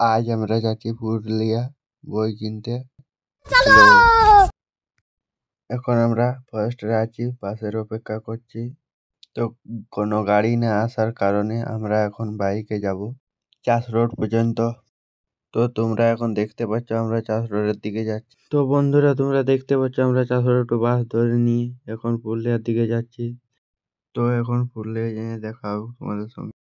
আজ আমরা যাচ্ছি পুরুলিয়া বই কিনতে। হ্যালো, এখন আমরা ফরেস্টে আছি, বাসের অপেক্ষা করছি। তো কোনো গাড়ি না আসার কারণে আমরা এখন বাইকে যাব চাষ রোড পর্যন্ত। তো তোমরা এখন দেখতে পাচ্ছ আমরা চাষ রোডের দিকে যাচ্ছি। তো বন্ধুরা তোমরা দেখতে পাচ্ছ আমরা চাষ রোড বাস ধরে নিয়ে এখন পুরুলিয়ার দিকে যাচ্ছি। তো এখন পুরুলিয়া যেয়ে দেখা হবে তোমাদের সঙ্গে।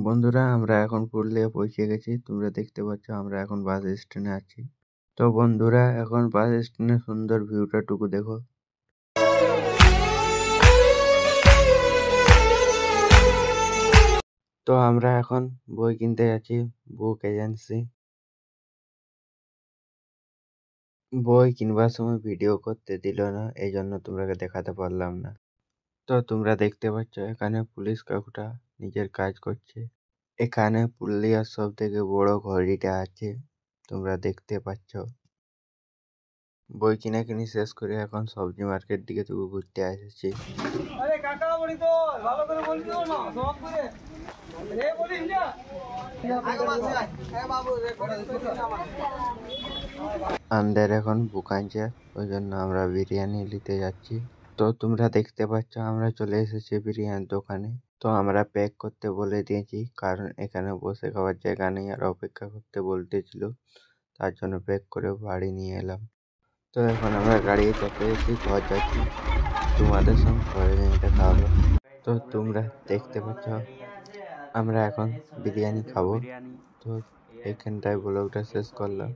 বন্ধুরা আমরা এখন পুরুলিয়া পৌঁছে গেছি, তোমরা দেখতে পাচ্ছ আমরা এখন বাস স্ট্যান্ডে আছি। তো বন্ধুরা এখন বাস স্ট্যান্ডের সুন্দর ভিউটা টুকু দেখো। তো আমরা এখন বই কিনতে যাচ্ছি বুক এজেন্সি। বই কিনবার সময় ভিডিও করতে দিল না, এই জন্য তোমরাকে দেখাতে পারলাম না। তো তোমরা দেখতে পাচ্ছ এখানে পুলিশ কাকুটা নিজের কাজ করছে। এখানে পুরুলিয়ার সব থেকে বড় ঘড়িটা আছে, তোমরা দেখতে পাচ্ছ। বই কিনাকিনি শেষ করে এখন সবজি মার্কেট দিকে তবু ঘুরতে এসেছি। আমাদের এখন বুক আনছে, ওই জন্য আমরা বিরিয়ানি নিতে যাচ্ছি। তো তোমরা দেখতে পাচ্ছ আমরা চলে এসেছি বিরিয়ানির দোকানে। তো আমরা প্যাক করতে বলে দিয়েছি, কারণ এখানে বসে খাওয়ার জায়গা নেই আর অপেক্ষা করতে বলতেছিল, তার জন্য প্যাক করে বাড়ি নিয়ে এলাম। তো এখন আমরা গাড়ি চেপে এসেছি, ঘর যাচ্ছি। তোমাদের সঙ্গে পরে দেখা হবে। তো তোমরা দেখতে পাচ্ছ আমরা এখন বিরিয়ানি খাবো। তো এখানটায় ব্লগটা শেষ করলাম।